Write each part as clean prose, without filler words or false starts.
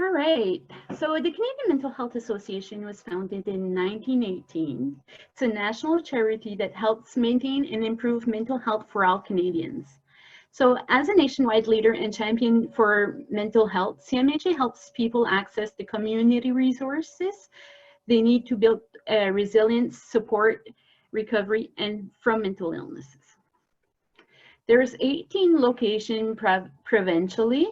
All right. So the Canadian Mental Health Association was founded in 1918. It's a national charity that helps maintain and improve mental health for all Canadians. So as a nationwide leader and champion for mental health, CMHA helps people access the community resources they need to build resilience, support, recovery, and from mental illnesses. There's 18 locations provincially.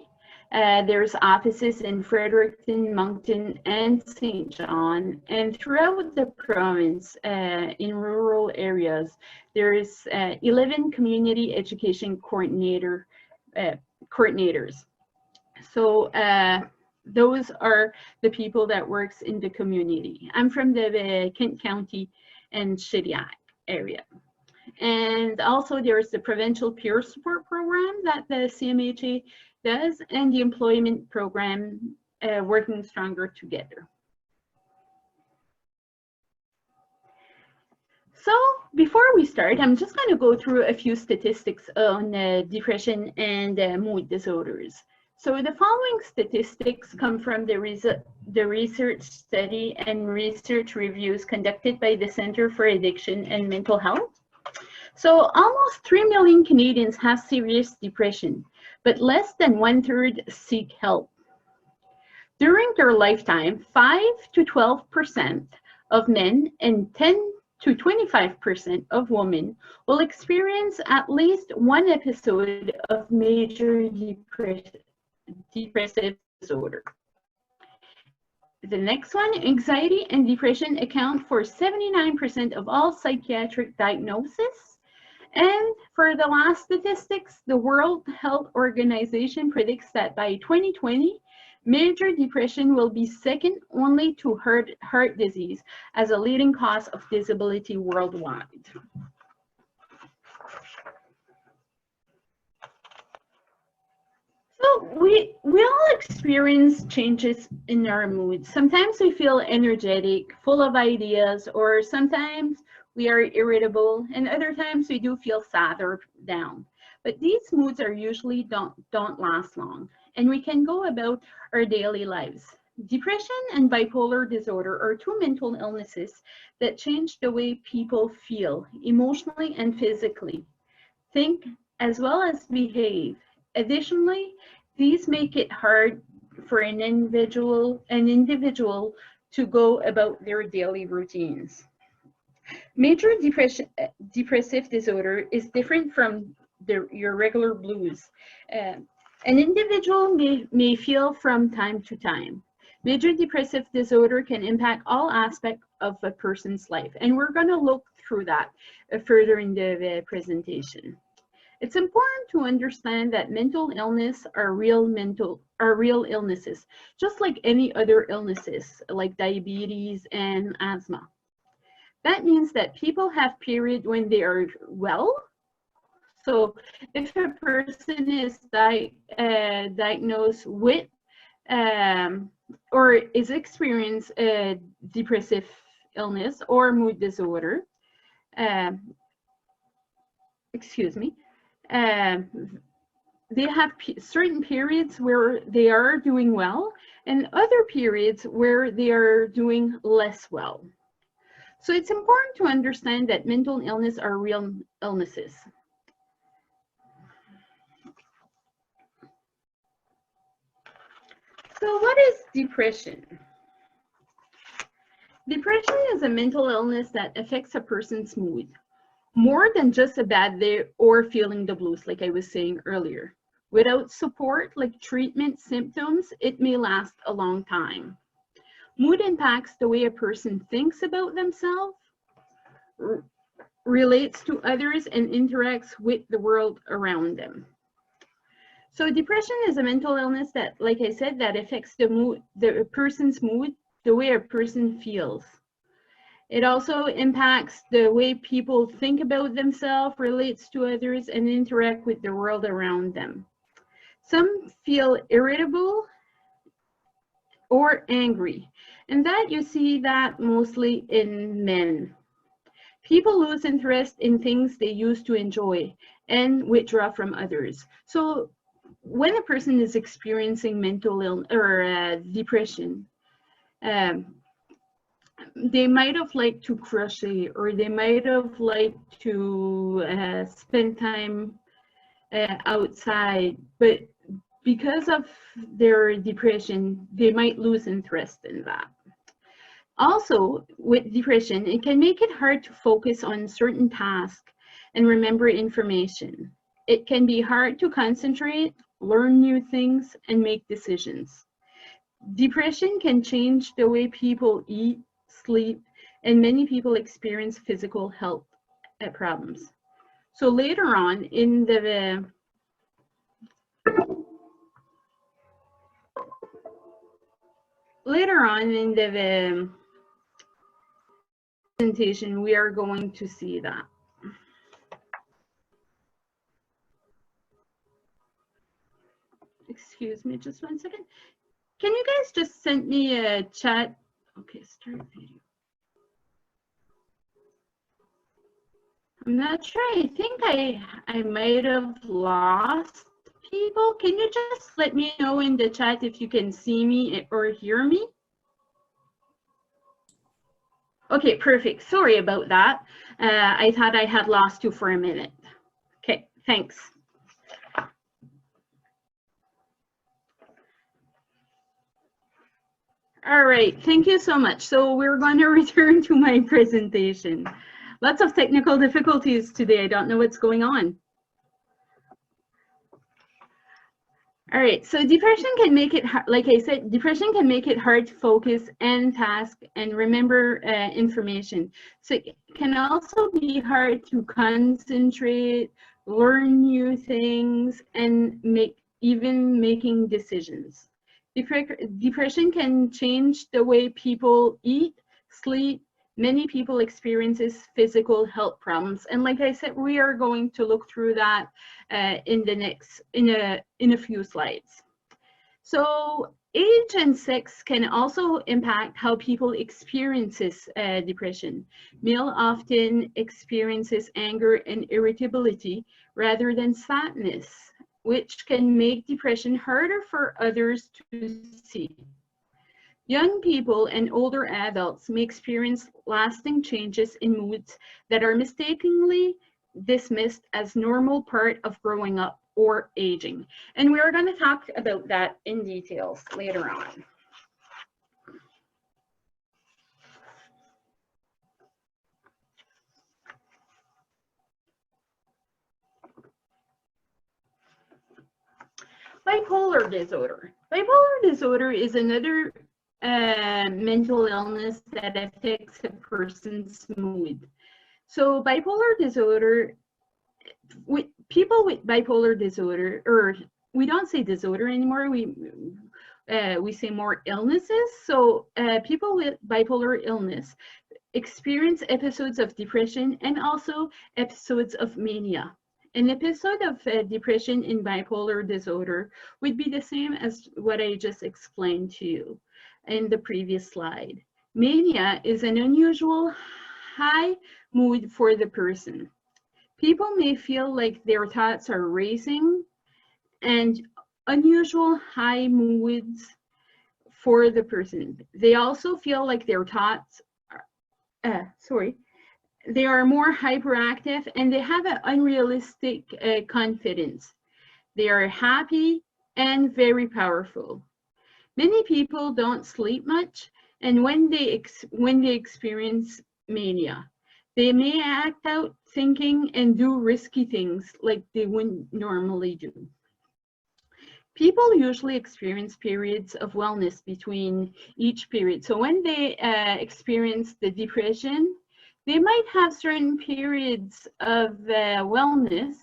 There's offices in Fredericton, Moncton, and St. John, and throughout the province, in rural areas, there's 11 community education coordinators. So those are the people that works in the community. I'm from the Kent County and Shediac area. And also there's the provincial peer support program that the CMHA does, and the employment program, Working Stronger Together. So before we start, I'm just going to go through a few statistics on depression and mood disorders. So the following statistics come from the research study and research reviews conducted by the Center for Addiction and Mental Health. So almost 3 million Canadians have serious depression, but less than 1/3 seek help. During their lifetime, 5 to 12% of men and 10 to 25% of women will experience at least one episode of major depressive disorder. The next one, anxiety and depression account for 79% of all psychiatric diagnoses. And for the last statistics, the World Health Organization predicts that by 2020, major depression will be second only to heart disease as a leading cause of disability worldwide. So we all experience changes in our mood. Sometimes we feel energetic, full of ideas, or sometimes we are irritable, and other times we do feel sad or down. But these moods are usually don't last long, and we can go about our daily lives. Depression and bipolar disorder are two mental illnesses that change the way people feel emotionally and physically, think, as well as behave. Additionally, these make it hard for an individual to go about their daily routines. Major depressive disorder is different from your regular blues. An individual may feel from time to time. Major depressive disorder can impact all aspects of a person's life, and we're going to look through that further in the presentation. It's important to understand that mental illness are real illnesses, just like any other illnesses, like diabetes and asthma. That means that people have periods when they are well. So if a person is diagnosed with or is experiencing a depressive illness or mood disorder, they have certain periods where they are doing well and other periods where they are doing less well. So it's important to understand that mental illness are real illnesses. So what is depression? Depression is a mental illness that affects a person's mood, more than just a bad day or feeling the blues, like I was saying earlier. Without support, like treatment symptoms, it may last a long time. Mood impacts the way a person thinks about themselves, relates to others, and interacts with the world around them. So depression is a mental illness that, like I said, that affects the person's mood, the way a person feels. It also impacts the way people think about themselves, relates to others, and interact with the world around them. Some feel irritable or angry, and that you see that mostly in men. People lose interest in things they used to enjoy and withdraw from others. So when a person is experiencing mental illness or depression, they might have liked to crochet, or they might have liked to spend time outside, but because of their depression, they might lose interest in that. Also, with depression, it can make it hard to focus on certain tasks and remember information. It can be hard to concentrate, learn new things, and make decisions. Depression can change the way people eat, sleep, and many people experience physical health problems. So later on in the presentation, we are going to see that. Excuse me, just 1 second. Can you guys just send me a chat? Okay, start video. I'm not sure. I think I might have lost people. Can you just let me know in the chat if you can see me or hear me? Okay, perfect. Sorry about that. I thought I had lost you for a minute. Okay, thanks. All right, thank you so much. So we're going to return to my presentation. Lots of technical difficulties today. I don't know what's going on. All right, so depression can make it, like I said, depression can make it hard to focus and task and remember information. So it can also be hard to concentrate, learn new things, and even making decisions. Depression can change the way people eat, sleep. Many people experiences physical health problems, and like I said, we are going to look through that in a few slides. So age and sex can also impact how people experiences depression. Male often experiences anger and irritability rather than sadness, which can make depression harder for others to see. Young people and older adults may experience lasting changes in moods that are mistakenly dismissed as normal part of growing up or aging. And we're going to talk about that in details later on. Bipolar disorder. Bipolar disorder is another mental illness that affects a person's mood. So bipolar disorder, with people with bipolar disorder, or we don't say disorder anymore, we say more illnesses. So people with bipolar illness experience episodes of depression and also episodes of mania. An episode of depression in bipolar disorder would be the same as what I just explained to you in the previous slide. Mania is an unusual high mood for the person. People may feel like their thoughts are racing, and unusual high moods for the person. They also feel like their thoughts are, they are more hyperactive, and they have an unrealistic confidence. They are happy and very powerful. Many people don't sleep much, and when they experience mania, they may act out thinking and do risky things like they wouldn't normally do. People usually experience periods of wellness between each period. So when they experience the depression, they might have certain periods of wellness,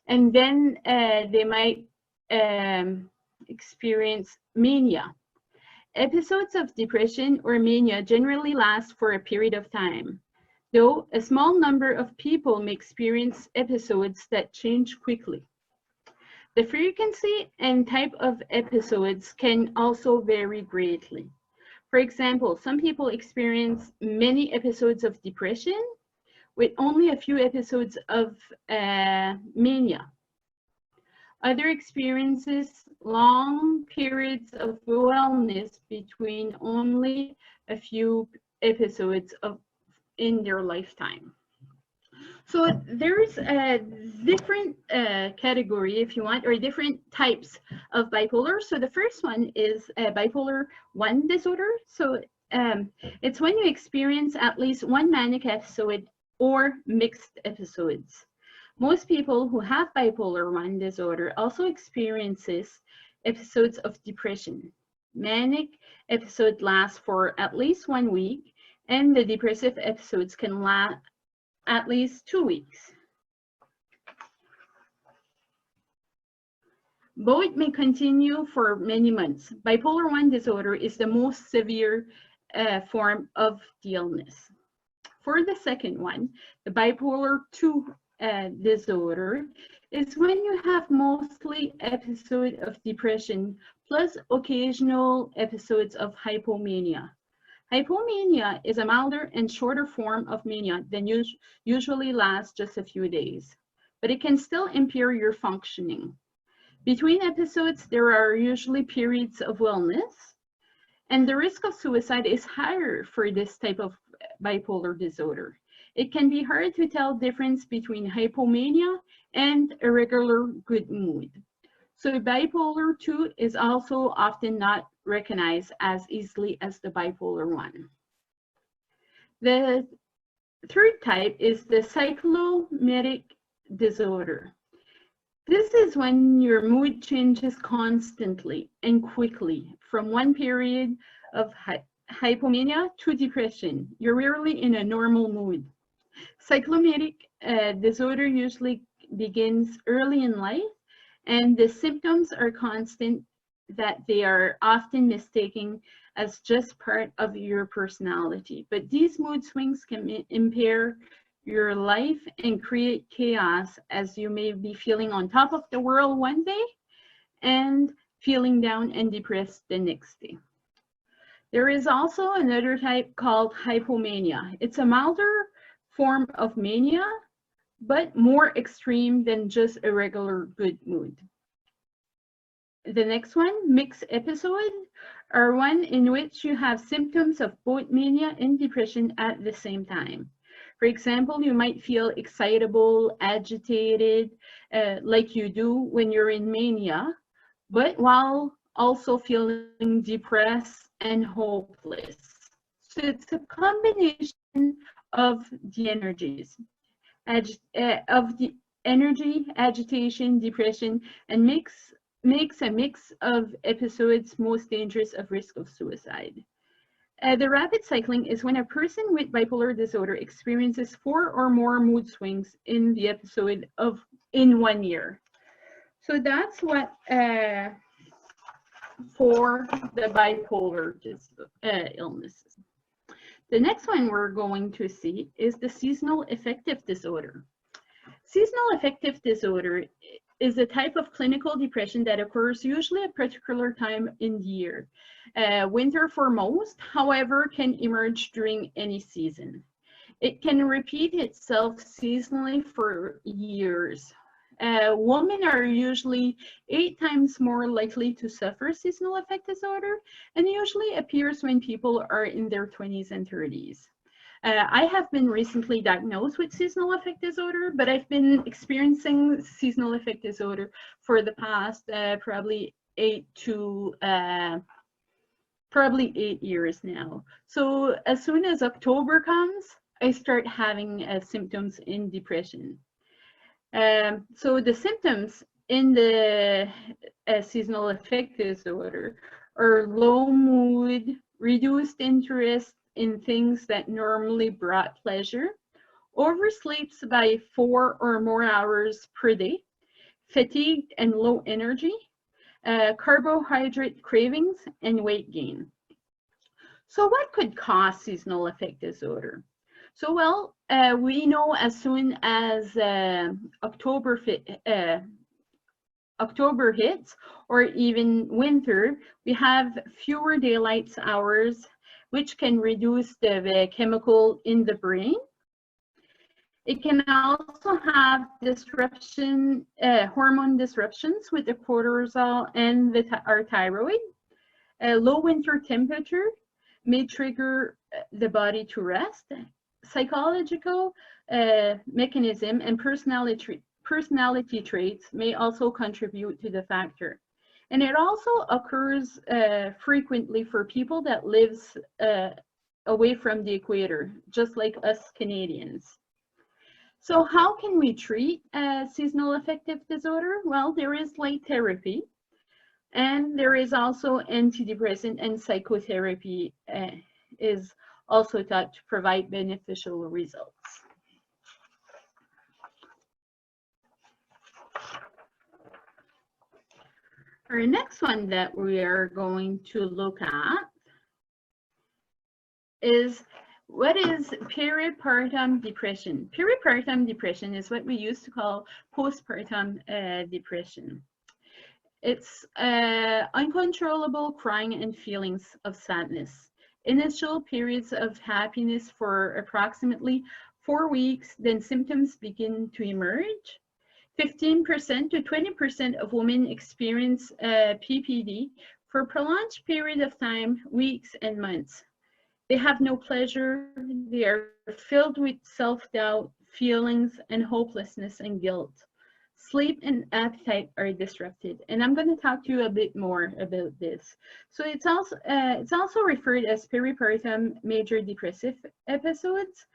and then they might experience mania. Episodes of depression or mania generally last for a period of time, though a small number of people may experience episodes that change quickly. The frequency and type of episodes can also vary greatly. For example, some people experience many episodes of depression with only a few episodes of mania. Other experiences long periods of wellness between only a few episodes in their lifetime. So there's a different category, if you want, or different types of bipolar. So the first one is bipolar 1 disorder. So it's when you experience at least one manic episode or mixed episodes. Most people who have bipolar 1 disorder also experiences episodes of depression. Manic episode lasts for at least 1 week, and the depressive episodes can last at least 2 weeks. Both may continue for many months. Bipolar 1 disorder is the most severe form of the illness. For the second one, the bipolar 2 disorder is when you have mostly episodes of depression plus occasional episodes of hypomania. Hypomania is a milder and shorter form of mania than usually lasts just a few days, but it can still impair your functioning. Between episodes, there are usually periods of wellness, and the risk of suicide is higher for this type of bipolar disorder. It can be hard to tell the difference between hypomania and irregular good mood. So bipolar 2 is also often not recognized as easily as the bipolar 1. The third type is the cyclomimetic disorder. This is when your mood changes constantly and quickly from one period of hypomania to depression. You're rarely in a normal mood. Cyclomimetic disorder usually begins early in life, and the symptoms are constant that they are often mistaken as just part of your personality. But these mood swings can impair your life and create chaos, as you may be feeling on top of the world one day and feeling down and depressed the next day. There is also another type called hypomania. It's a milder form of mania, but more extreme than just a regular good mood. The next one, mixed episodes, are one in which you have symptoms of both mania and depression at the same time. For example, you might feel excitable, agitated, like you do when you're in mania, but while also feeling depressed and hopeless. So it's a combination of the energies. Of the energy, agitation, depression, and makes a mix of episodes most dangerous of risk of suicide. The rapid cycling is when a person with bipolar disorder experiences 4 or more mood swings in the episode in 1 year. So that's what for the bipolar illnesses. The next one we're going to see is the seasonal affective disorder. Seasonal affective disorder is a type of clinical depression that occurs usually at a particular time in the year. Winter for most, however, can emerge during any season. It can repeat itself seasonally for years. Women are usually 8 times more likely to suffer seasonal affective disorder, and usually appears when people are in their 20s and 30s. I have been recently diagnosed with seasonal affective disorder, but I've been experiencing seasonal affective disorder for the past probably 8 years now. So as soon as October comes, I start having symptoms in depression. So the symptoms in the seasonal affective disorder are low mood, reduced interest in things that normally brought pleasure, oversleeps by 4 or more hours per day, fatigued and low energy, carbohydrate cravings, and weight gain. So what could cause seasonal affective disorder? So, well, we know as soon as October hits, or even winter, we have fewer daylight hours, which can reduce the chemical in the brain. It can also have disruption, hormone disruptions with the cortisol and our thyroid. A low winter temperature may trigger the body to rest. Psychological mechanism and personality traits may also contribute to the factor. And it also occurs frequently for people that lives away from the equator, just like us Canadians. So how can we treat seasonal affective disorder? Well, there is light therapy, and there is also antidepressant and psychotherapy is also thought to provide beneficial results. Our next one that we are going to look at is what is peripartum depression. Peripartum depression is what we used to call postpartum depression. It's uncontrollable crying and feelings of sadness. Initial periods of happiness for approximately 4 weeks, then symptoms begin to emerge. 15% to 20% of women experience PPD for a prolonged period of time, weeks and months. They have no pleasure. They are filled with self-doubt, feelings, and hopelessness and guilt. Sleep and appetite are disrupted, and I'm going to talk to you a bit more about this. So it's also referred as peripartum major depressive episodes.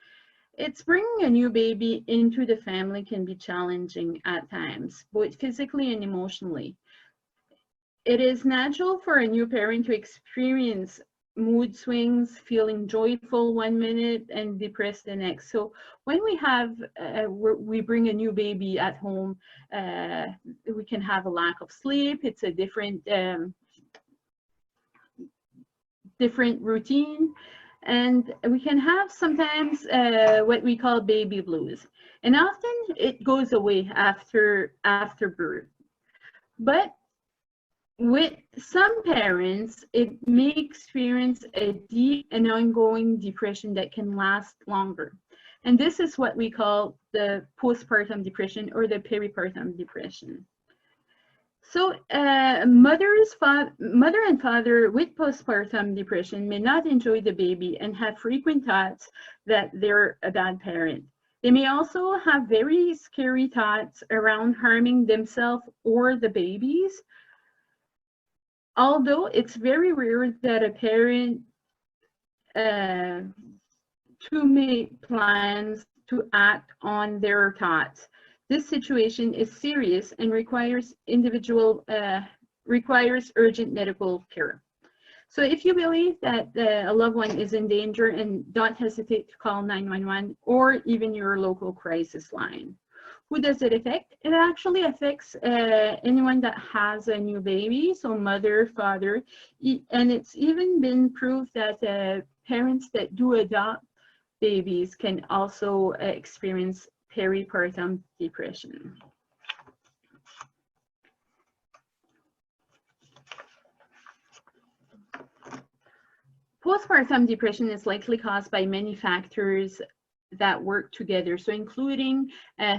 It's bringing a new baby into the family can be challenging at times, both physically and emotionally. It is natural for a new parent to experience mood swings, feeling joyful 1 minute and depressed the next. So when we have, we bring a new baby at home, we can have a lack of sleep. It's a different routine. And we can have sometimes what we call baby blues. And often it goes away after birth. But with some parents, it may experience a deep and ongoing depression that can last longer. And this is what we call the postpartum depression or the peripartum depression. So mother and father with postpartum depression may not enjoy the baby and have frequent thoughts that they're a bad parent. They may also have very scary thoughts around harming themselves or the babies. Although it's very rare that a parent to make plans to act on their thoughts. This situation is serious and requires urgent medical care. So if you believe that a loved one is in danger, and don't hesitate to call 911 or even your local crisis line. Who does it affect? It actually affects anyone that has a new baby, so mother, father, and it's even been proved that parents that do adopt babies can also experience peripartum depression. Postpartum depression is likely caused by many factors that work together, so including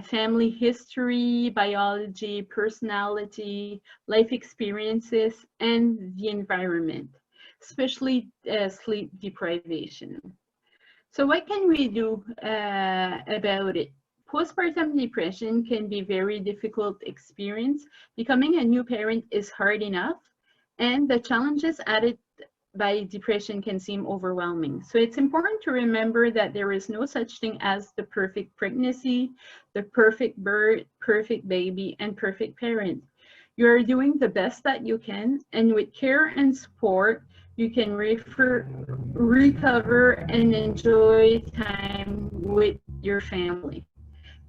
family history, biology, personality, life experiences, and the environment, especially sleep deprivation. So what can we do about it? Postpartum depression can be a very difficult experience. Becoming a new parent is hard enough, and the challenges added by depression can seem overwhelming. So it's important to remember that there is no such thing as the perfect pregnancy, the perfect birth, perfect baby, and perfect parent. You're doing the best that you can, and with care and support, you can recover and enjoy time with your family.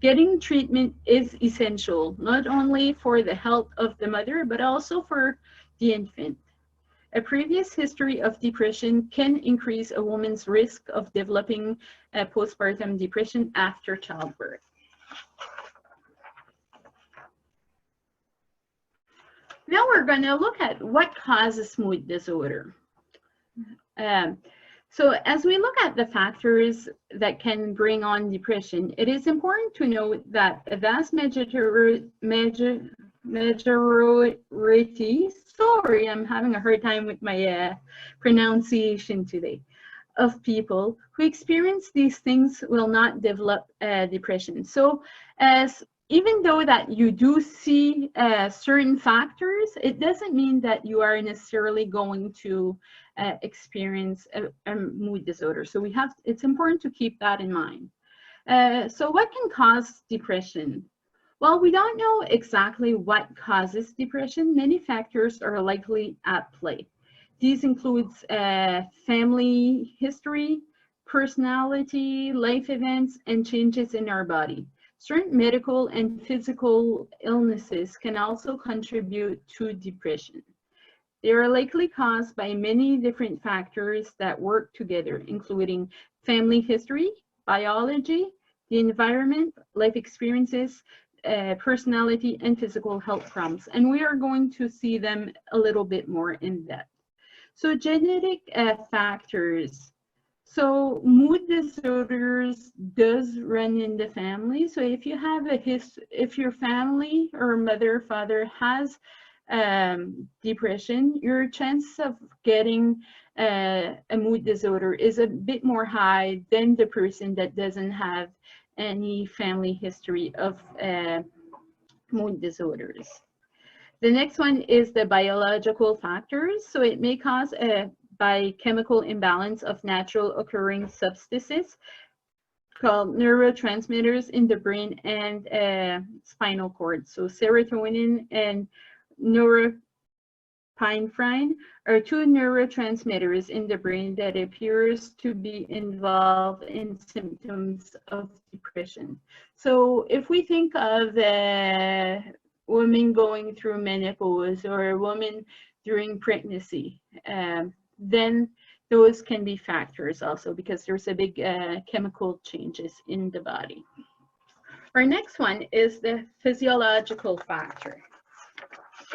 Getting treatment is essential, not only for the health of the mother, but also for the infant. A previous history of depression can increase a woman's risk of developing postpartum depression after childbirth. Now we're going to look at what causes mood disorder. So as we look at the factors that can bring on depression, it is important to note that a vast majority, sorry, I'm having a hard time with my pronunciation today, of people who experience these things will not develop depression. So as even though that you do see certain factors, it doesn't mean that you are necessarily going to experience a mood disorder. So it's important to keep that in mind. So what can cause depression? Well, we don't know exactly what causes depression. Many factors are likely at play. These include family history, personality, life events, and changes in our body. Certain medical and physical illnesses can also contribute to depression. They are likely caused by many different factors that work together, including family history, biology, the environment, life experiences, personality, and physical health problems. And we are going to see them a little bit more in depth. So genetic factors. So mood disorders does run in the family. So if you have if your family or mother, father has depression, your chance of getting a mood disorder is a bit more high than the person that doesn't have any family history of mood disorders. The next one is the biological factors. So it may cause a biochemical imbalance of natural occurring substances called neurotransmitters in the brain and spinal cord. So serotonin and norepinephrine are two neurotransmitters in the brain that appears to be involved in symptoms of depression. So if we think of women going through menopause or a woman during pregnancy, then those can be factors also because there's a big chemical changes in the body. Our next one is the physiological factor.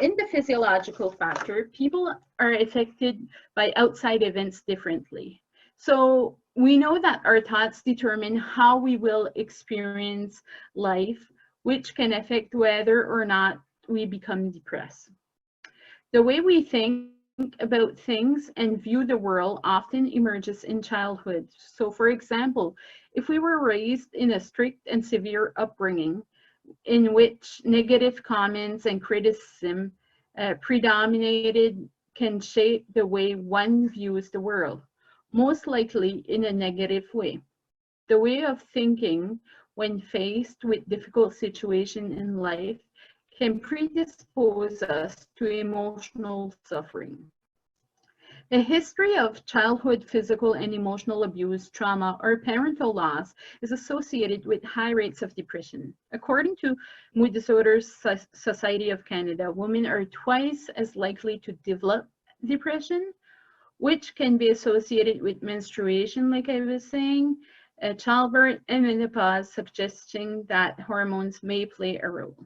In the physiological factor, people are affected by outside events differently. So we know that our thoughts determine how we will experience life, which can affect whether or not we become depressed. The way we think about things and view the world often emerges in childhood. So for example, if we were raised in a strict and severe upbringing in which negative comments and criticism predominated, can shape the way one views the world, most likely in a negative way. The way of thinking when faced with difficult situations in life can predispose us to emotional suffering. A history of childhood physical and emotional abuse, trauma, or parental loss is associated with high rates of depression. According to Mood Disorders Society of Canada, women are twice as likely to develop depression, which can be associated with menstruation, like I was saying, childbirth, and menopause, suggesting that hormones may play a role.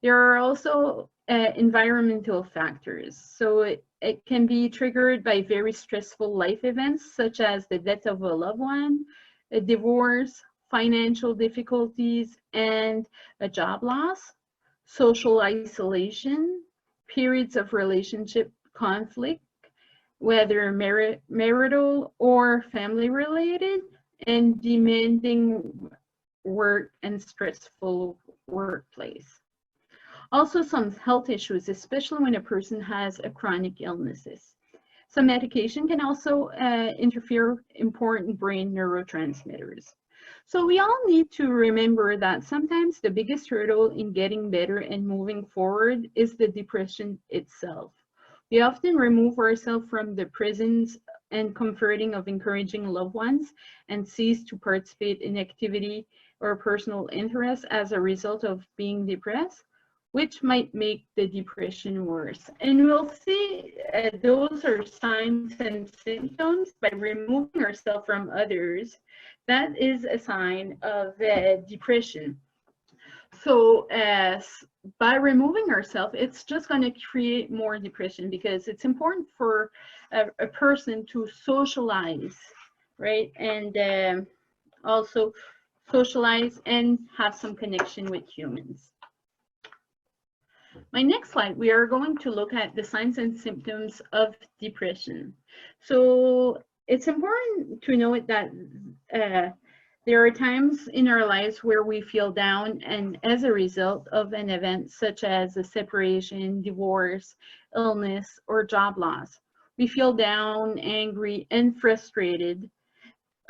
There are also environmental factors. So it can be triggered by very stressful life events, such as the death of a loved one, a divorce, financial difficulties, and a job loss, social isolation, periods of relationship conflict, whether marital or family related, and demanding work and stressful workplace. Also some health issues, especially when a person has a chronic illnesses. Some medication can also interfere important brain neurotransmitters. So we all need to remember that sometimes the biggest hurdle in getting better and moving forward is the depression itself. We often remove ourselves from the presence and comforting of encouraging loved ones and cease to participate in activity or personal interest as a result of being depressed, which might make the depression worse. And we'll see those are signs and symptoms by removing ourselves from others. That is a sign of depression. So by removing ourselves, it's just going to create more depression, because it's important for a person to socialize, right? And also socialize and have some connection with humans. My next slide, we are going to look at the signs and symptoms of depression. So it's important to note that there are times in our lives where we feel down, and as a result of an event such as a separation, divorce, illness, or job loss, we feel down, angry, and frustrated,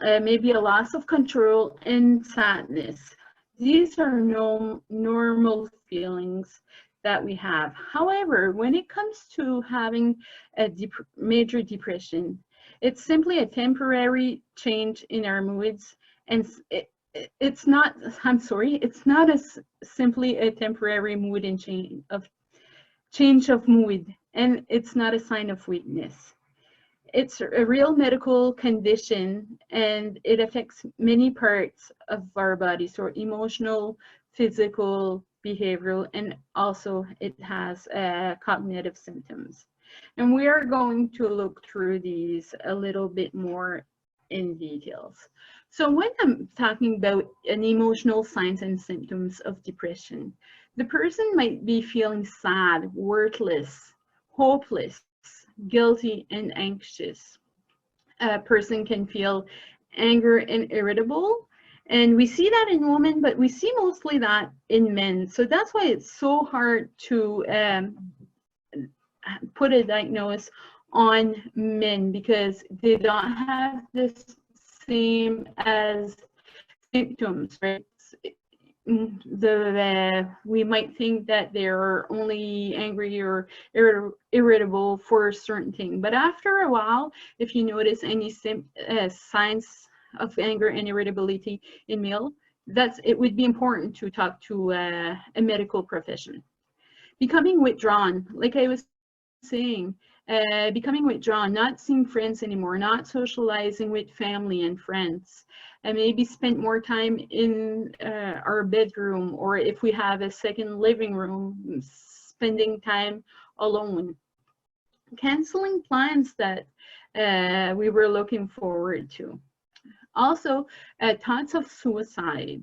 maybe a loss of control and sadness. These are normal feelings that we have. However, when it comes to having a major depression, it's simply a temporary change in our moods, and it's not, I'm sorry, it's not simply a temporary mood and change of mood, and it's not a sign of weakness. It's a real medical condition, and it affects many parts of our body, so emotional, physical, behavioral, and also it has cognitive symptoms. And we are going to look through these a little bit more in details. So when I'm talking about an emotional signs and symptoms of depression, the person might be feeling sad, worthless, hopeless, guilty, and anxious. A person can feel anger and irritable. And we see that in women, but we see mostly that in men. So that's why it's so hard to put a diagnosis on men, because they don't have the same as symptoms, right? We might think that they're only angry or irritable for a certain thing, but after a while, if you notice any signs of anger and irritability in male, it would be important to talk to a medical professional. Becoming withdrawn, like I was saying, becoming withdrawn, not seeing friends anymore, not socializing with family and friends, and maybe spend more time in our bedroom, or if we have a second living room, spending time alone. Canceling plans that we were looking forward to. Also, thoughts of suicide.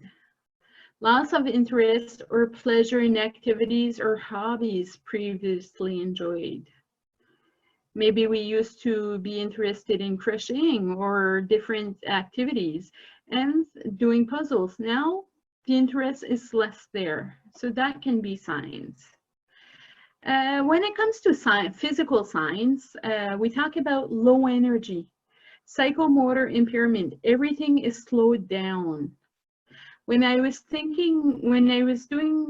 Loss of interest or pleasure in activities or hobbies previously enjoyed. Maybe we used to be interested in crocheting or different activities and doing puzzles. Now the interest is less there. So that can be signs. When it comes to physical signs, we talk about low energy, psychomotor impairment. Everything is slowed down. When I was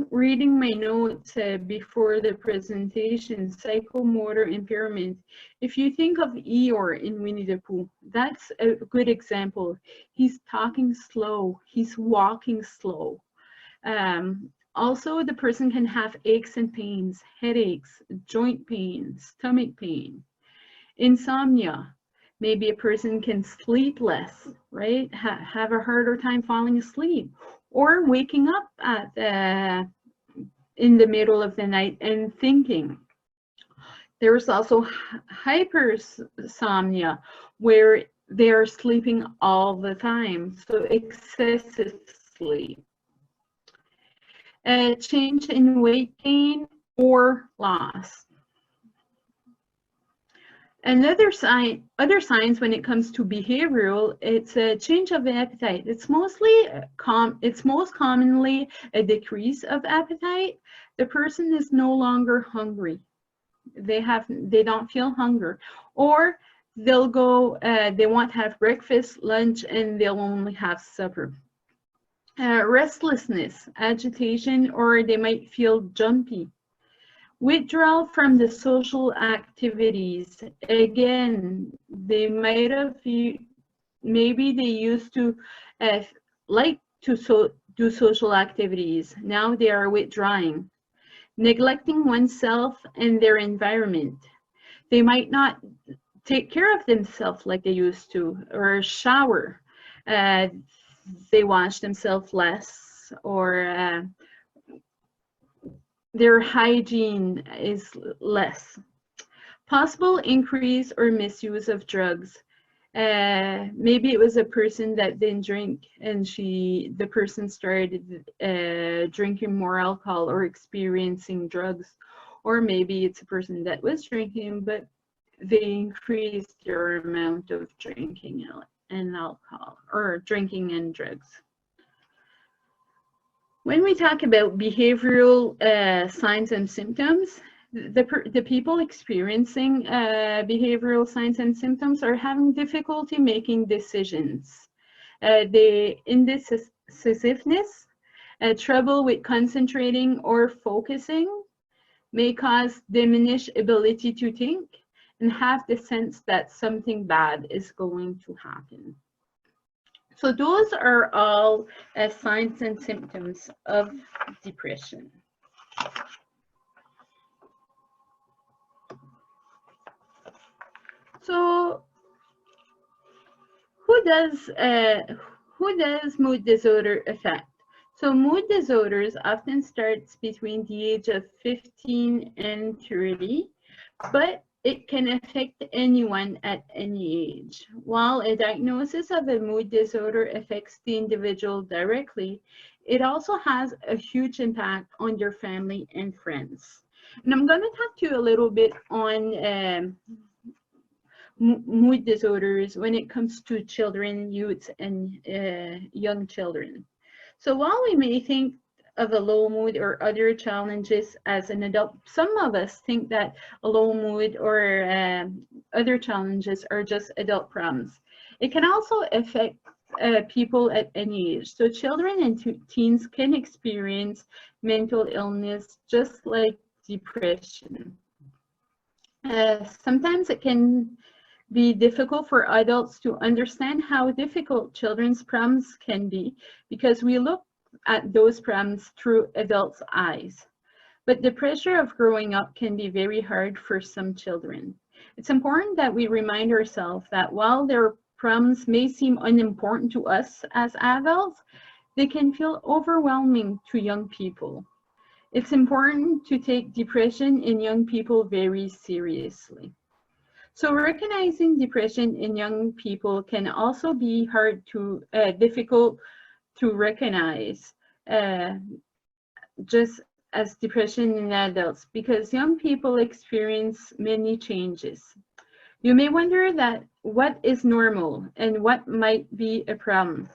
reading my notes before the presentation, psychomotor impairment, if you think of Eeyore in Winnie the Pooh, that's a good example. He's talking slow, he's walking slow. Also, the person can have aches and pains, headaches, joint pain, stomach pain, insomnia. Maybe a person can sleep less, right? Have a harder time falling asleep, or waking up in the middle of the night and thinking. There's also hypersomnia, where they're sleeping all the time, so excessive sleep. A change in weight gain or loss. Other signs when it comes to behavioral, it's a change of appetite. It's most commonly a decrease of appetite. The person is no longer hungry. They don't feel hunger, or they'll go. They want to have breakfast, lunch, and they'll only have supper. Restlessness, agitation, or they might feel jumpy. Withdrawal from the social activities. Again, they might have, maybe they used to like to do social activities. Now they are withdrawing. Neglecting oneself and their environment. They might not take care of themselves like they used to, or shower. They wash themselves less, or their hygiene is less. Possible increase or misuse of drugs. Maybe it was a person that didn't drink and the person started drinking more alcohol or experiencing drugs. Or maybe it's a person that was drinking, but they increased their amount of drinking and alcohol, or drinking and drugs. When we talk about behavioral signs and symptoms, the people experiencing behavioral signs and symptoms are having difficulty making decisions. The indecisiveness, trouble with concentrating or focusing, may cause diminished ability to think, and have the sense that something bad is going to happen. So those are all signs and symptoms of depression. So who does mood disorder affect? So mood disorders often starts between the age of 15 and 30, but it can affect anyone at any age. While a diagnosis of a mood disorder affects the individual directly, it also has a huge impact on their family and friends. And I'm going to talk to you a little bit on mood disorders when it comes to children, youths, and young children. So while we may think of a low mood or other challenges as an adult, some of us think that a low mood or other challenges are just adult problems. It can also affect people at any age. So children and teens can experience mental illness just like depression. Sometimes it can be difficult for adults to understand how difficult children's problems can be because we look at those problems through adults' eyes. But the pressure of growing up can be very hard for some children. It's important that we remind ourselves that while their problems may seem unimportant to us as adults, they can feel overwhelming to young people. It's important to take depression in young people very seriously. So recognizing depression in young people can also be difficult to recognize just as depression in adults because young people experience many changes. You may wonder that what is normal and what might be a problem.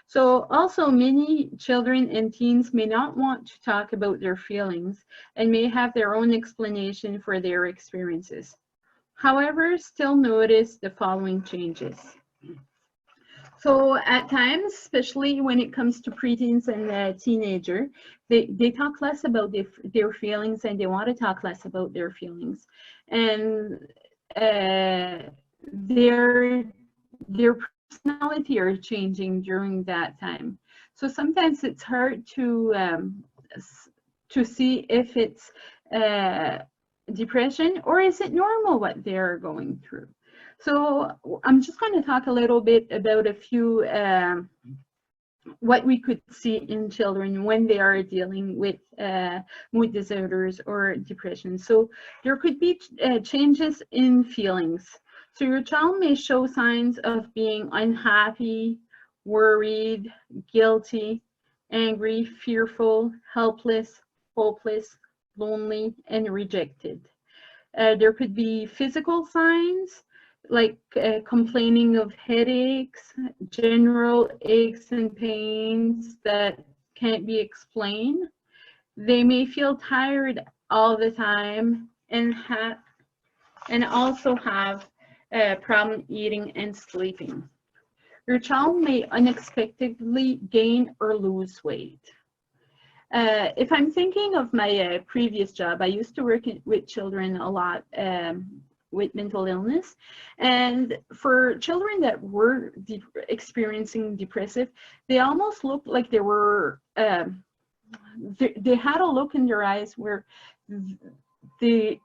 So also many children and teens may not want to talk about their feelings and may have their own explanation for their experiences. However, still notice the following changes. So at times, especially when it comes to preteens and teenagers, they talk less about their feelings and they want to talk less about their feelings. And their personality are changing during that time. So sometimes it's hard to see if it's depression or is it normal what they're going through. So I'm just going to talk a little bit about a few what we could see in children when they are dealing with mood disorders or depression. So there could be changes in feelings. So your child may show signs of being unhappy, worried, guilty, angry, fearful, helpless, hopeless, lonely, and rejected. There could be physical signs like complaining of headaches, general aches and pains that can't be explained. They may feel tired all the time and also have a problem eating and sleeping. Your child may unexpectedly gain or lose weight. If I'm thinking of my previous job, I used to work with children a lot with mental illness. And for children that were experiencing depressive, they almost looked like they were, they had a look in their eyes where their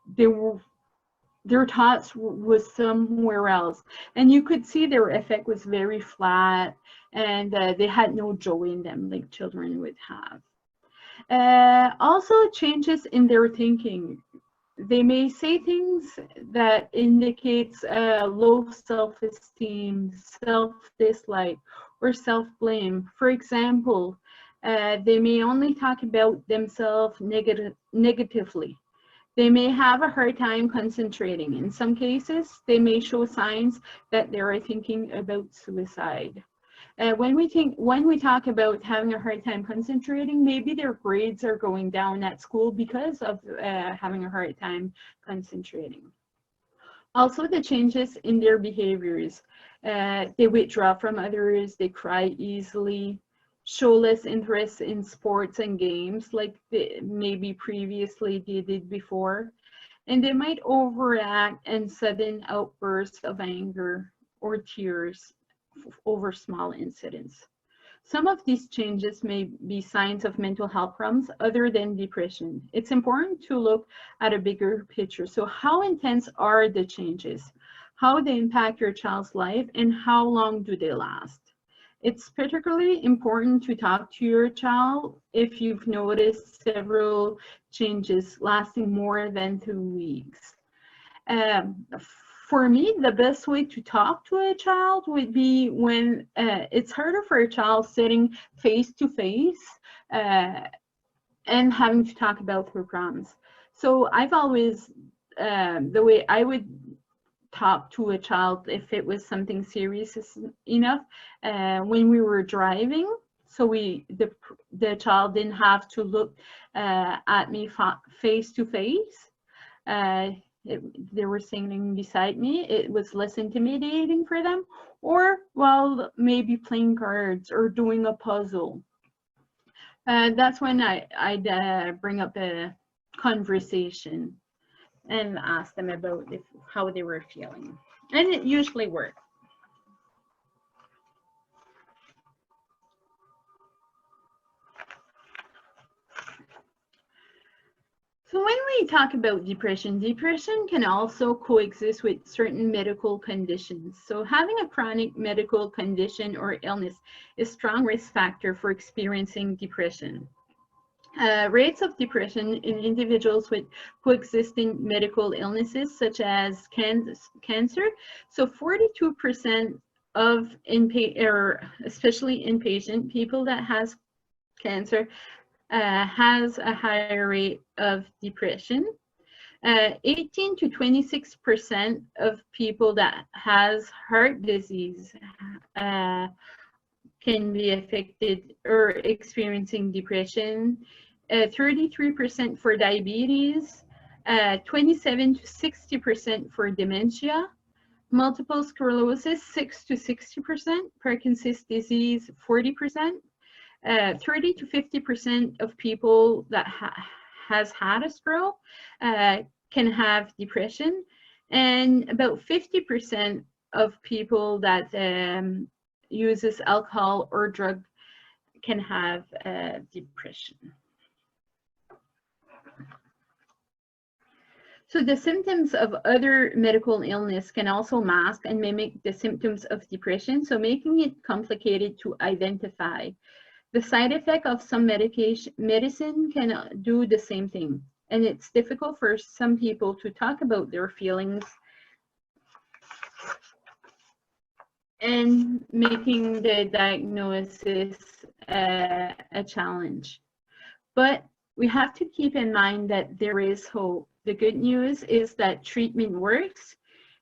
thoughts was somewhere else. And you could see their effect was very flat and they had no joy in them like children would have. Also, changes in their thinking. They may say things that indicates low self-esteem, self-dislike, or self-blame. For example, they may only talk about themselves negatively. They may have a hard time concentrating. In some cases, they may show signs that they are thinking about suicide. When we talk about having a hard time concentrating, maybe their grades are going down at school because of having a hard time concentrating. Also, the changes in their behaviors. They withdraw from others, they cry easily, show less interest in sports and games like maybe previously they did before, and they might overact and sudden outbursts of anger or tears over small incidents. Some of these changes may be signs of mental health problems other than depression. It's important to look at a bigger picture. So how intense are the changes? How they impact your child's life, and how long do they last? It's particularly important to talk to your child if you've noticed several changes lasting more than 2 weeks. For me, the best way to talk to a child would be when it's harder for a child sitting face to face and having to talk about her problems. So I've always, the way I would talk to a child if it was something serious enough, when we were driving, so the child didn't have to look at me face to face. They were singing beside me, it was less intimidating for them, or well, maybe playing cards or doing a puzzle. That's when I'd bring up a conversation and ask them about how they were feeling. And it usually worked. So when we talk about depression, depression can also coexist with certain medical conditions. So having a chronic medical condition or illness is a strong risk factor for experiencing depression. Rates of depression in individuals with coexisting medical illnesses such as cancer. So 42% of especially inpatient people that has cancer has a higher rate of depression. 18 to 26% of people that has heart disease can be affected or experiencing depression. 33% for diabetes, 27 to 60% for dementia, multiple sclerosis 6 to 60%, Parkinson's disease 40%, 30 to 50% of people that has had a stroke can have depression, and about 50% of people that uses alcohol or drug can have depression. So the symptoms of other medical illness can also mask and mimic the symptoms of depression, so making it complicated to identify. The side effect of some medicine can do the same thing, and it's difficult for some people to talk about their feelings and making the diagnosis a challenge. But we have to keep in mind that there is hope. The good news is that treatment works.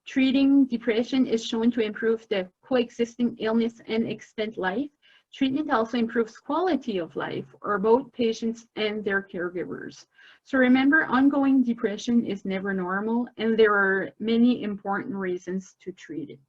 Treating depression is shown to improve the coexisting illness and extend life. Treatment also improves quality of life for both patients and their caregivers. So remember, ongoing depression is never normal, and there are many important reasons to treat it.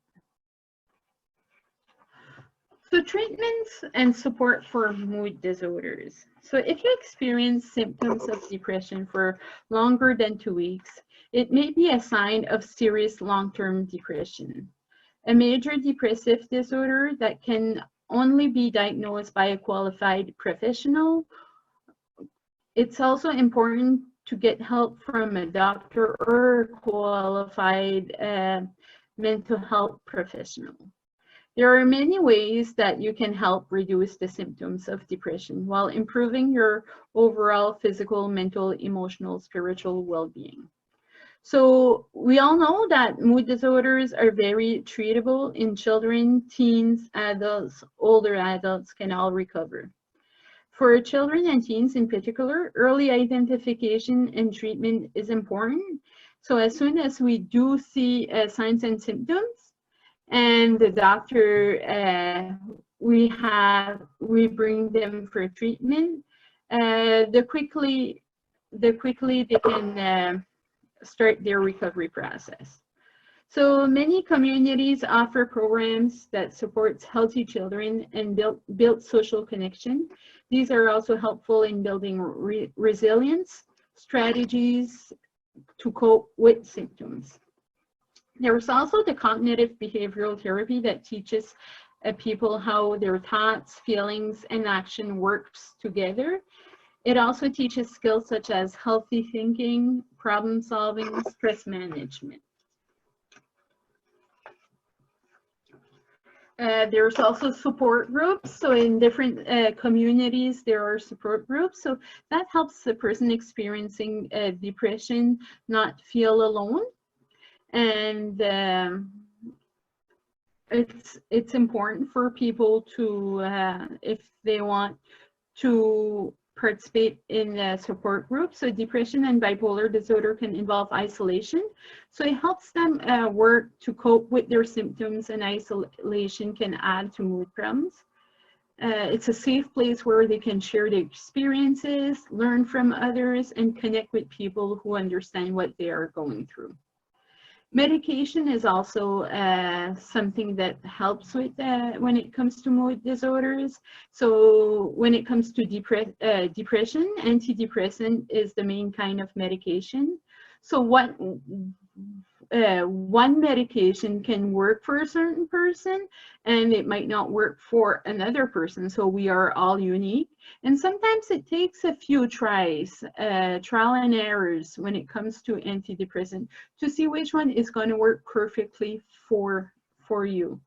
So treatments and support for mood disorders. So if you experience symptoms of depression for longer than 2 weeks, it may be a sign of serious long-term depression. A major depressive disorder that can only be diagnosed by a qualified professional. It's also important to get help from a doctor or a qualified mental health professional. There are many ways that you can help reduce the symptoms of depression while improving your overall physical, mental, emotional, spiritual well-being. So we all know that mood disorders are very treatable in children, teens, adults, older adults can all recover. For children and teens in particular, early identification and treatment is important. So as soon as we do see signs and symptoms, and the doctor, we bring them for treatment, the quickly they can start their recovery process. So many communities offer programs that supports healthy children and build social connection. These are also helpful in building resilience strategies to cope with symptoms. There's also the cognitive behavioral therapy that teaches people how their thoughts, feelings, and action works together. It also teaches skills such as healthy thinking, problem solving, stress management. There's also support groups. So in different communities, there are support groups. So that helps the person experiencing depression not feel alone. And it's important for people to, if they want to participate in support groups. So depression and bipolar disorder can involve isolation. So it helps them work to cope with their symptoms, and isolation can add to mood problems. It's a safe place where they can share their experiences, learn from others, and connect with people who understand what they are going through. Medication is also something that helps with when it comes to mood disorders. So when it comes to depression, antidepressant is the main kind of medication. So one medication can work for a certain person and it might not work for another person. So we are all unique. And sometimes it takes a few tries, trial and errors when it comes to antidepressant to see which one is going to work perfectly for you.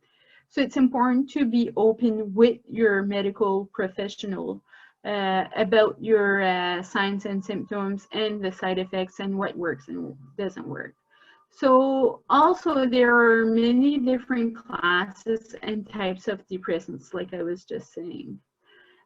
So it's important to be open with your medical professional about your signs and symptoms and the side effects and what works and doesn't work. So also there are many different classes and types of depressants, like I was just saying.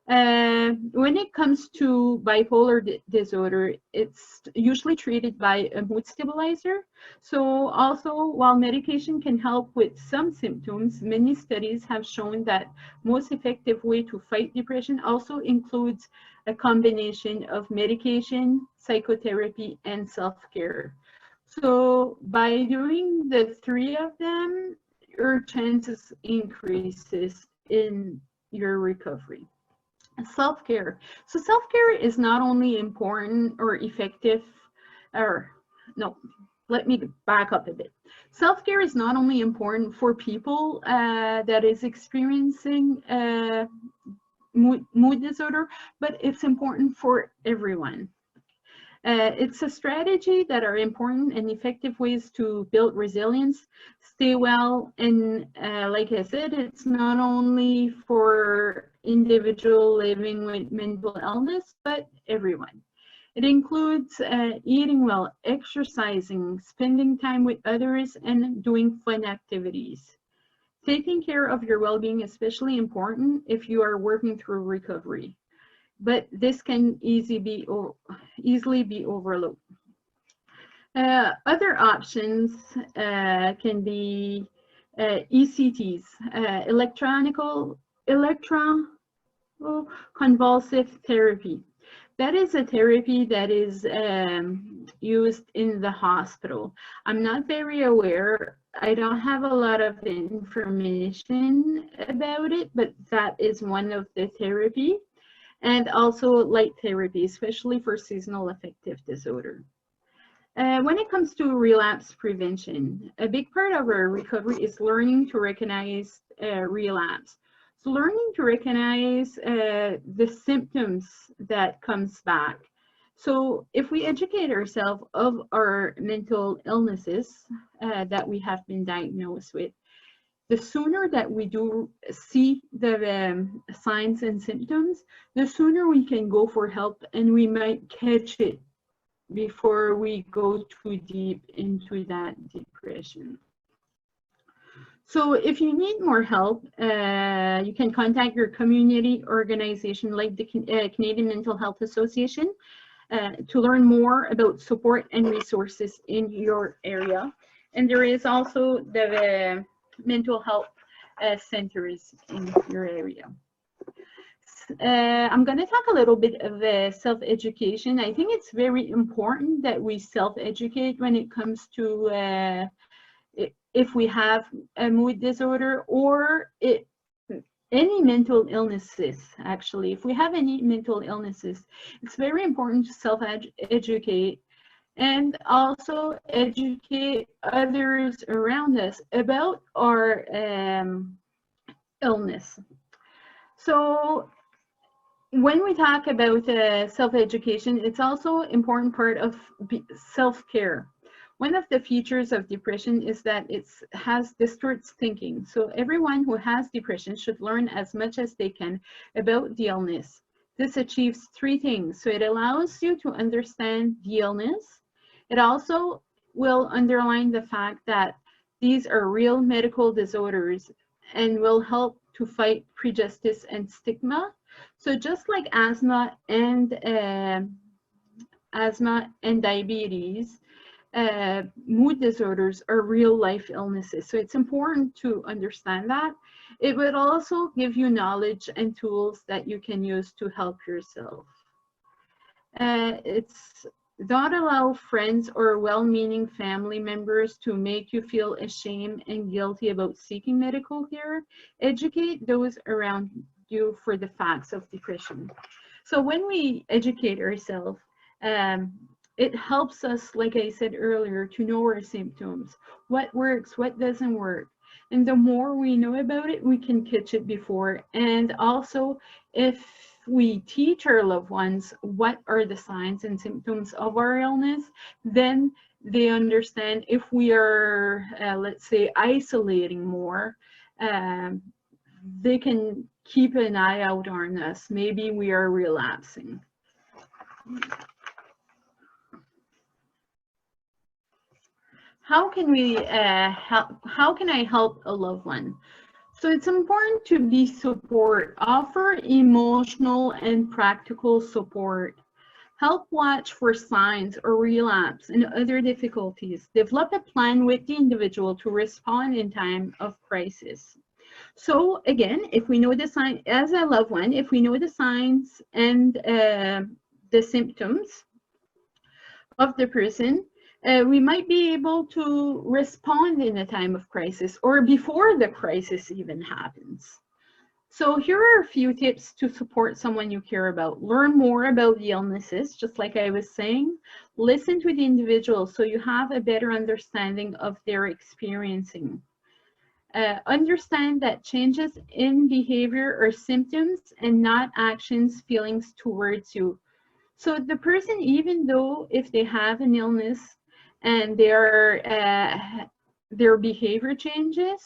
When it comes to bipolar disorder, it's usually treated by a mood stabilizer. So also, while medication can help with some symptoms, many studies have shown that most effective way to fight depression also includes a combination of medication, psychotherapy, and self-care. So by doing the three of them, your chances increases in your recovery. Self-care. So self-care is not only important or effective, or no, let me back up a bit. Self-care is not only important for people that is experiencing mood disorder, but it's important for everyone. It's a strategy that are important and effective ways to build resilience, stay well, and like I said, it's not only for individual living with mental illness, but everyone. It includes eating well, exercising, spending time with others, and doing fun activities. Taking care of your well-being is especially important if you are working through recovery, but this can easily be overlooked. Other options can be ECTs, electroconvulsive therapy. That is a therapy that is used in the hospital. I'm not very aware. I don't have a lot of information about it, but that is one of the therapy. And also light therapy, especially for seasonal affective disorder. When it comes to relapse prevention, a big part of our recovery is learning to recognize relapse. So learning to recognize the symptoms that comes back. So if we educate ourselves of our mental illnesses that we have been diagnosed with, the sooner that we do see the signs and symptoms, the sooner we can go for help, and we might catch it before we go too deep into that depression. So if you need more help, you can contact your community organization like the Canadian Mental Health Association to learn more about support and resources in your area. And there is also the mental health centers in your area. I'm going to talk a little bit of self-education. I think it's very important that we self-educate when it comes to if we have a mood disorder or any mental illnesses. Actually, if we have any mental illnesses, it's very important to self-educate and also educate others around us about our illness. So when we talk about self-education, it's also an important part of self-care. One of the features of depression is that it has distorted thinking. So everyone who has depression should learn as much as they can about the illness. This achieves three things. So it allows you to understand the illness. It also will underline the fact that these are real medical disorders and will help to fight prejudice and stigma. So just like asthma and diabetes, mood disorders are real life illnesses. So it's important to understand that. It would also give you knowledge and tools that you can use to help yourself. Don't allow friends or well-meaning family members to make you feel ashamed and guilty about seeking medical care. Educate those around you for the facts of depression. So when we educate ourselves, it helps us, like I said earlier, to know our symptoms, what works, what doesn't work. And the more we know about it, we can catch it before. And also, if we teach our loved ones what are the signs and symptoms of our illness, then they understand if we are, let's say, isolating more, they can keep an eye out on us. Maybe we are relapsing. How can we how can I help a loved one? So it's important to be support, offer emotional and practical support, help watch for signs or relapse and other difficulties, develop a plan with the individual to respond in time of crisis. So again, if we know the sign as a loved one, if we know the signs and the symptoms of the person, we might be able to respond in a time of crisis or before the crisis even happens. So here are a few tips to support someone you care about. Learn more about the illnesses, just like I was saying. Listen to the individual so you have a better understanding of their experiencing. Understand that changes in behavior are symptoms and not actions, feelings towards you. So the person, even though if they have an illness and their behavior changes,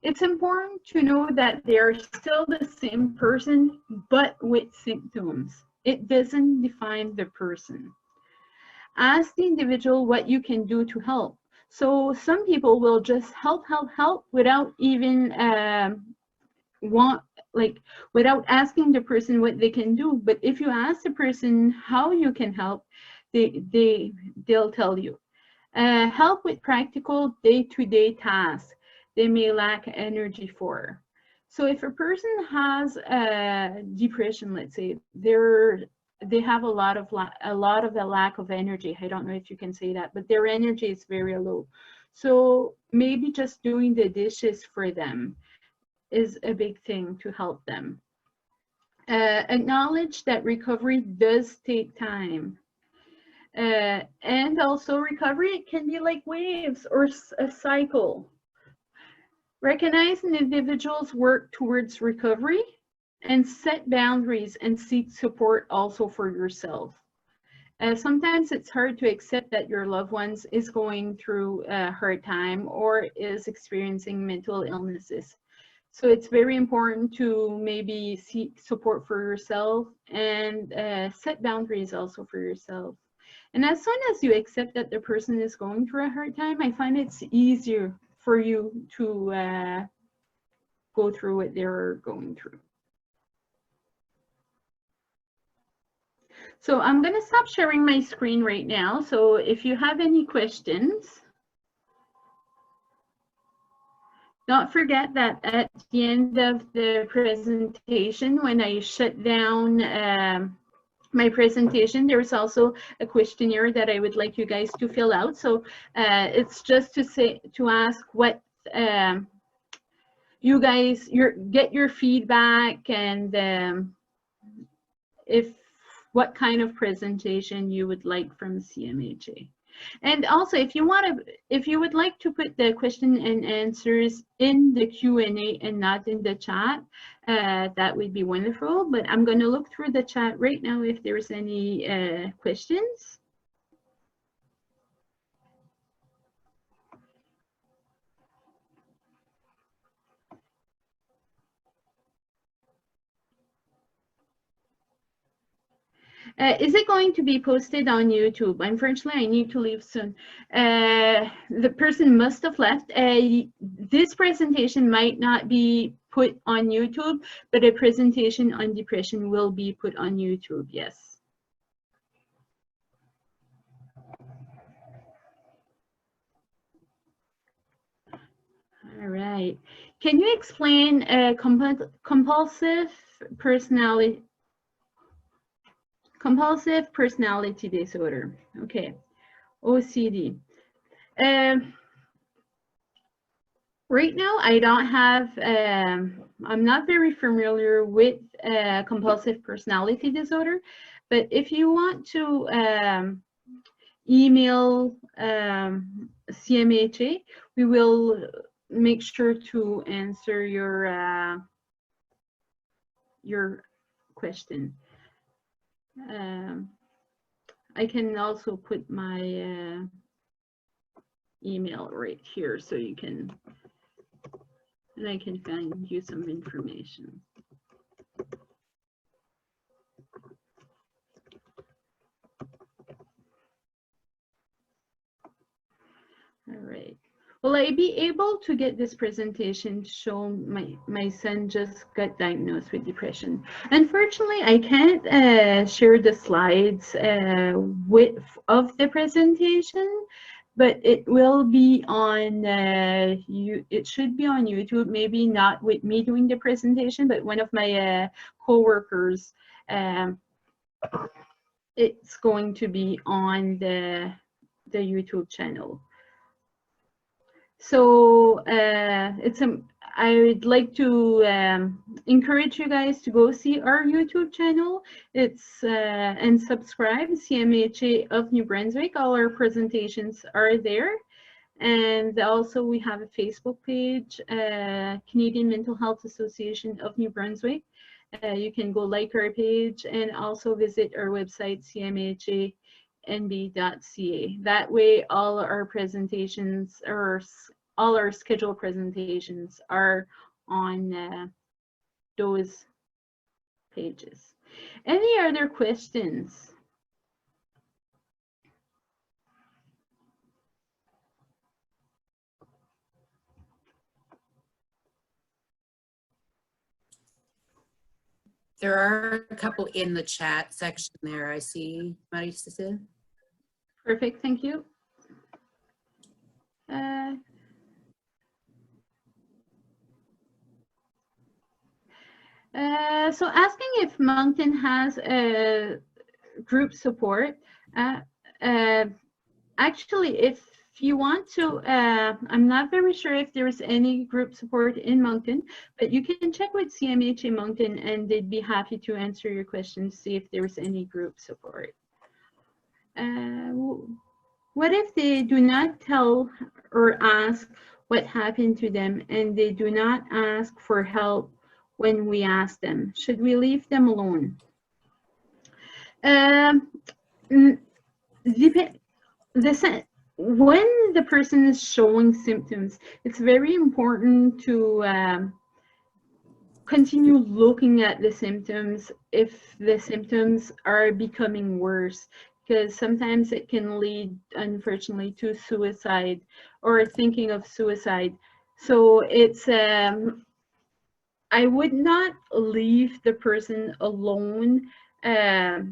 it's important to know that they're still the same person, but with symptoms. It doesn't define the person. Ask the individual what you can do to help. So some people will just help without even without asking the person what they can do. But if you ask the person how you can help, they'll tell you. Help with practical day-to-day tasks they may lack energy for. So if a person has depression, let's say, they have a lot of a lack of energy. I don't know if you can say that, but their energy is very low. So maybe just doing the dishes for them is a big thing to help them. Acknowledge that recovery does take time. And also recovery can be like waves or a cycle. Recognize an individual's work towards recovery and set boundaries and seek support also for yourself. Sometimes it's hard to accept that your loved ones is going through a hard time or is experiencing mental illnesses. So it's very important to maybe seek support for yourself and set boundaries also for yourself. And as soon as you accept that the person is going through a hard time, I find it's easier for you to go through what they're going through. So I'm going to stop sharing my screen right now. So if you have any questions, don't forget that at the end of the presentation, when I shut down my presentation, there's also a questionnaire that I would like you guys to fill out. So it's just to ask what you guys get your feedback, and what kind of presentation you would like from CMHA. And also, if you would like to put the question and answers in the Q&A and not in the chat, that would be wonderful. But I'm going to look through the chat right now if there's any questions. Is it going to be posted on YouTube? Unfortunately, I need to leave soon. The person must have left. This presentation might not be put on YouTube, but a presentation on depression will be put on YouTube, yes. All right. Can you explain compulsive personality disorder? Okay, OCD. Right now, I don't have, I'm not very familiar with compulsive personality disorder, but if you want to email CMHA, we will make sure to answer your question. I can also put my email right here so you can, and I can find you some information. All right. Will I be able to get this presentation shown? My son just got diagnosed with depression. Unfortunately, I can't share the slides of the presentation, but it will be on it should be on YouTube. Maybe not with me doing the presentation, but one of my co-workers. It's going to be on the YouTube channel. So I would like to encourage you guys to go see our YouTube channel. It's and subscribe, CMHA of New Brunswick. All our presentations are there. And also we have a Facebook page, Canadian Mental Health Association of New Brunswick. You can go like our page and also visit our website, cmha nb.ca. That way all our presentations, or all our scheduled presentations, are on those pages. Any other questions? There are a couple in the chat section there, I see, Marie-Cecile. Perfect, thank you. So asking if Moncton has a group support. Actually, if you want to, I'm not very sure if there's any group support in Moncton, but you can check with CMHA Moncton and they'd be happy to answer your questions, see if there's any group support. What if they do not tell or ask what happened to them and they do not ask for help when we ask them? Should we leave them alone? when the person is showing symptoms, it's very important to continue looking at the symptoms if the symptoms are becoming worse, because sometimes it can lead, unfortunately, to suicide or thinking of suicide. So it's I would not leave the person alone. I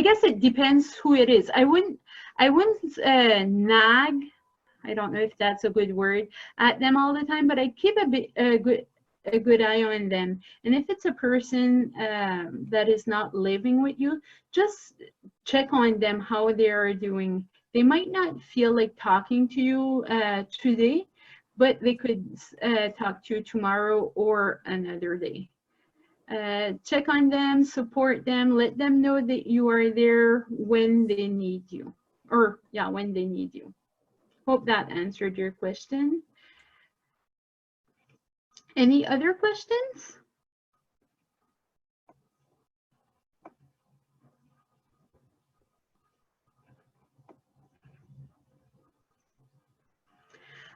guess it depends who it is. I wouldn't nag, I don't know if that's a good word, at them all the time, but I keep a good eye on them. And if it's a person that is not living with you, just check on them, how they are doing. They might not feel like talking to you today, but they could talk to you tomorrow or another day. Check on them, support them, let them know that you are there when they need you, or yeah, when they need you. Hope that answered your question. Any other questions?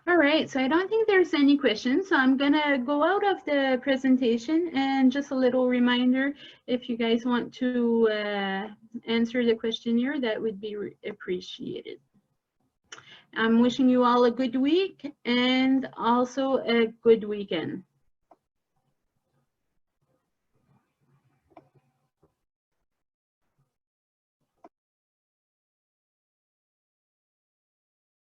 All right, so I don't think there's any questions. So I'm gonna go out of the presentation, and just a little reminder, if you guys want to answer the questionnaire, that would be appreciated. I'm wishing you all a good week and also a good weekend.